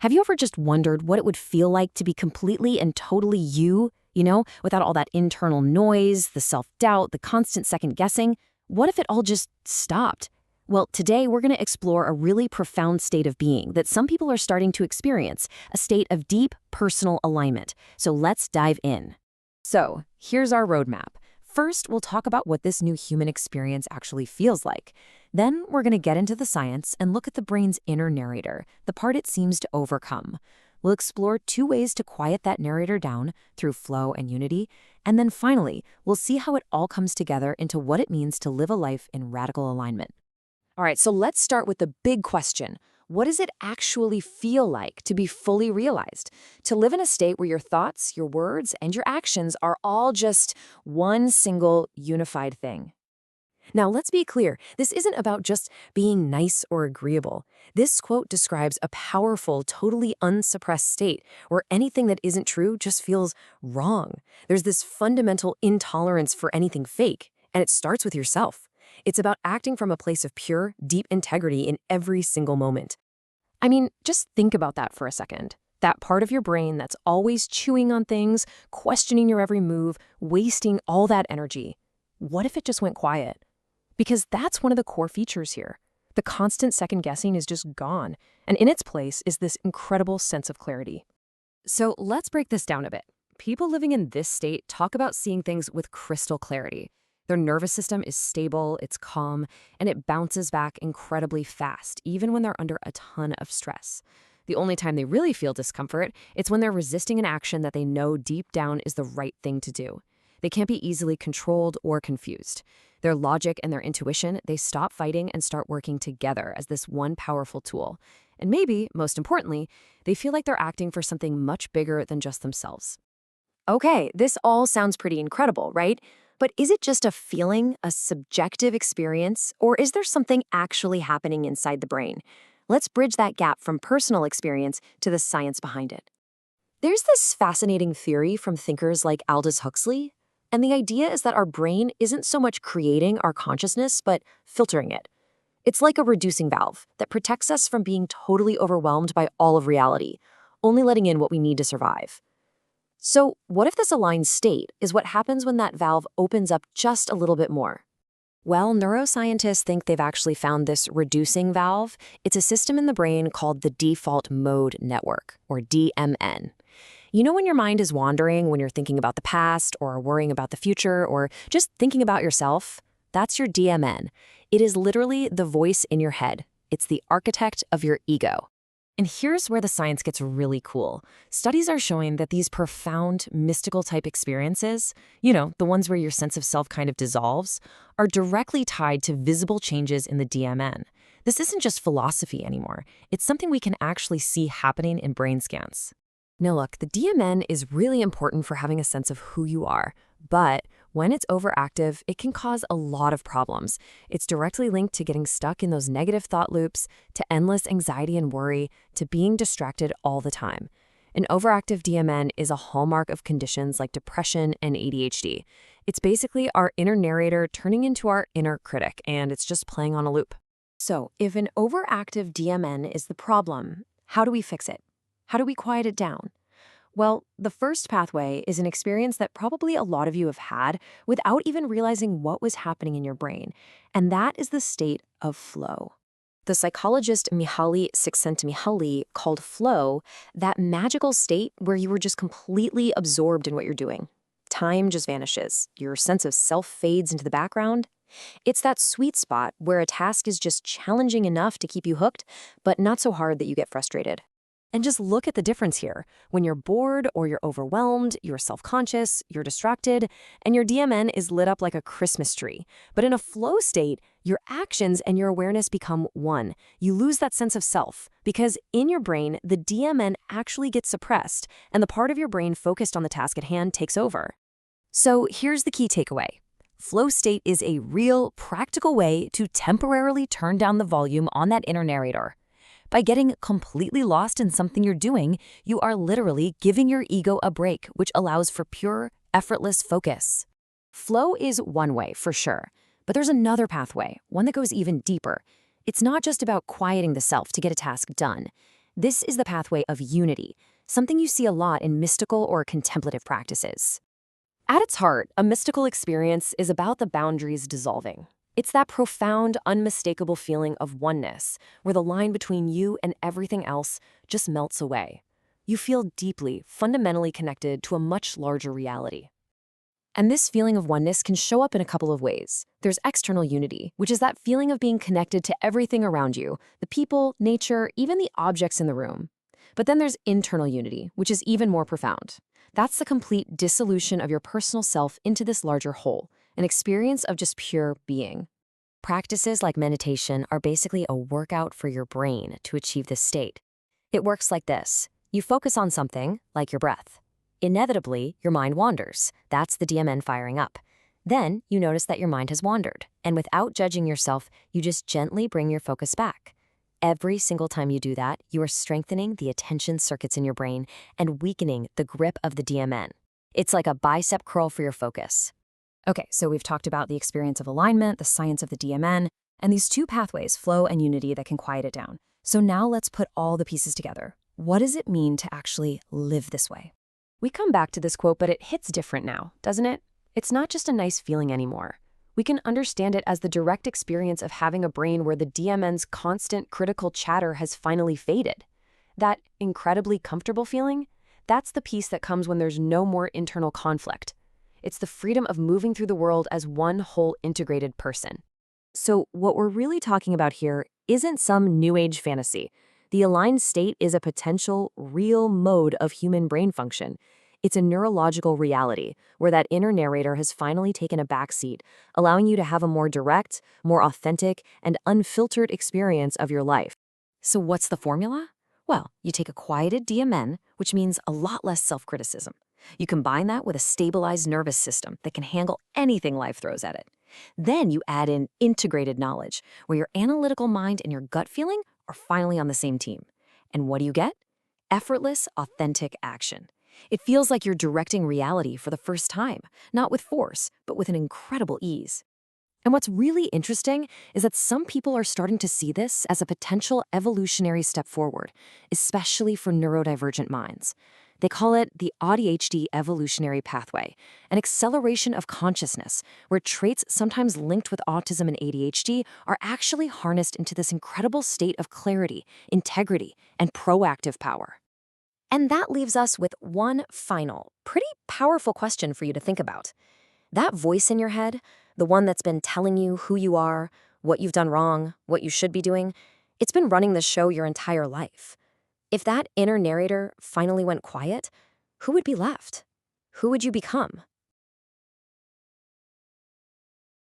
Have you ever just wondered what it would feel like to be completely and totally you, without all that internal noise, the self-doubt, the constant second-guessing? What if it all just stopped? Well, today we're going to explore a really profound state of being that some people are starting to experience, a state of deep personal alignment. So let's dive in. So, here's our roadmap. First, we'll talk about what this new human experience actually feels like. Then, we're going to get into the science and look at the brain's inner narrator, the part it seems to overcome. We'll explore 2 ways to quiet that narrator down through flow and unity. And then finally, we'll see how it all comes together into what it means to live a life in radical alignment. All right, so let's start with the big question. What does it actually feel like to be fully realized? To live in a state where your thoughts, your words, and your actions are all just one single unified thing. Now, let's be clear. This isn't about just being nice or agreeable. This quote describes a powerful, totally unsuppressed state where anything that isn't true just feels wrong. There's this fundamental intolerance for anything fake, and it starts with yourself. It's about acting from a place of pure, deep integrity in every single moment. I mean, just think about that for a second. That part of your brain that's always chewing on things, questioning your every move, wasting all that energy. What if it just went quiet? Because that's one of the core features here. The constant second-guessing is just gone, and in its place is this incredible sense of clarity. So let's break this down a bit. People living in this state talk about seeing things with crystal clarity. Their nervous system is stable, it's calm, and it bounces back incredibly fast, even when they're under a ton of stress. The only time they really feel discomfort, it's when they're resisting an action that they know deep down is the right thing to do. They can't be easily controlled or confused. Their logic and their intuition, they stop fighting and start working together as this one powerful tool. And maybe, most importantly, they feel like they're acting for something much bigger than just themselves. Okay, this all sounds pretty incredible, right? But is it just a feeling, a subjective experience, or is there something actually happening inside the brain? Let's bridge that gap from personal experience to the science behind it. There's this fascinating theory from thinkers like Aldous Huxley, and the idea is that our brain isn't so much creating our consciousness, but filtering it. It's like a reducing valve that protects us from being totally overwhelmed by all of reality, only letting in what we need to survive. So, what if this aligned state is what happens when that valve opens up just a little bit more? Well, neuroscientists think they've actually found this reducing valve. It's a system in the brain called the default mode network, or DMN. You know when your mind is wandering, when you're thinking about the past, or worrying about the future, or just thinking about yourself? That's your DMN. It is literally the voice in your head. It's the architect of your ego. And here's where the science gets really cool. Studies are showing that these profound, mystical-type experiences, the ones where your sense of self kind of dissolves, are directly tied to visible changes in the DMN. This isn't just philosophy anymore. It's something we can actually see happening in brain scans. Now look, the DMN is really important for having a sense of who you are, but when it's overactive, it can cause a lot of problems. It's directly linked to getting stuck in those negative thought loops, to endless anxiety and worry, to being distracted all the time. An overactive DMN is a hallmark of conditions like depression and AuDHD. It's basically our inner narrator turning into our inner critic, and it's just playing on a loop. So, if an overactive DMN is the problem, how do we fix it? How do we quiet it down? Well, the first pathway is an experience that probably a lot of you have had without even realizing what was happening in your brain, and that is the state of flow. The psychologist Mihaly Csikszentmihalyi called flow that magical state where you were just completely absorbed in what you're doing. Time just vanishes. Your sense of self fades into the background. It's that sweet spot where a task is just challenging enough to keep you hooked, but not so hard that you get frustrated. And just look at the difference here. When you're bored or you're overwhelmed, you're self-conscious, you're distracted, and your DMN is lit up like a Christmas tree. But in a flow state, your actions and your awareness become one. You lose that sense of self because in your brain, the DMN actually gets suppressed and the part of your brain focused on the task at hand takes over. So here's the key takeaway. Flow state is a real, practical way to temporarily turn down the volume on that inner narrator. By getting completely lost in something you're doing, you are literally giving your ego a break, which allows for pure, effortless focus. Flow is one way, for sure, but there's another pathway, one that goes even deeper. It's not just about quieting the self to get a task done. This is the pathway of unity, something you see a lot in mystical or contemplative practices. At its heart, a mystical experience is about the boundaries dissolving. It's that profound, unmistakable feeling of oneness, where the line between you and everything else just melts away. You feel deeply, fundamentally connected to a much larger reality. And this feeling of oneness can show up in a couple of ways. There's external unity, which is that feeling of being connected to everything around you, the people, nature, even the objects in the room. But then there's internal unity, which is even more profound. That's the complete dissolution of your personal self into this larger whole, an experience of just pure being. Practices like meditation are basically a workout for your brain to achieve this state. It works like this. You focus on something, like your breath. Inevitably, your mind wanders. That's the DMN firing up. Then you notice that your mind has wandered, and without judging yourself, you just gently bring your focus back. Every single time you do that, you are strengthening the attention circuits in your brain and weakening the grip of the DMN. It's like a bicep curl for your focus. Okay, so we've talked about the experience of alignment, the science of the DMN, and these two pathways, flow and unity, that can quiet it down. So now let's put all the pieces together. What does it mean to actually live this way? We come back to this quote, but it hits different now, doesn't it? It's not just a nice feeling anymore. We can understand it as the direct experience of having a brain where the DMN's constant critical chatter has finally faded. That incredibly comfortable feeling, that's the peace that comes when there's no more internal conflict. It's the freedom of moving through the world as one whole integrated person. So what we're really talking about here isn't some new age fantasy. The aligned state is a potential, real mode of human brain function. It's a neurological reality where that inner narrator has finally taken a backseat, allowing you to have a more direct, more authentic, and unfiltered experience of your life. So what's the formula? Well, you take a quieted DMN, which means a lot less self-criticism. You combine that with a stabilized nervous system that can handle anything life throws at it. Then you add in integrated knowledge, where your analytical mind and your gut feeling are finally on the same team. And what do you get? Effortless, authentic action. It feels like you're directing reality for the first time, not with force, but with an incredible ease. And what's really interesting is that some people are starting to see this as a potential evolutionary step forward, especially for neurodivergent minds. They call it the AuDHD evolutionary pathway, an acceleration of consciousness, where traits sometimes linked with autism and ADHD are actually harnessed into this incredible state of clarity, integrity, and proactive power. And that leaves us with one final, pretty powerful question for you to think about. That voice in your head, the one that's been telling you who you are, what you've done wrong, what you should be doing, it's been running the show your entire life. If that inner narrator finally went quiet, who would be left? Who would you become?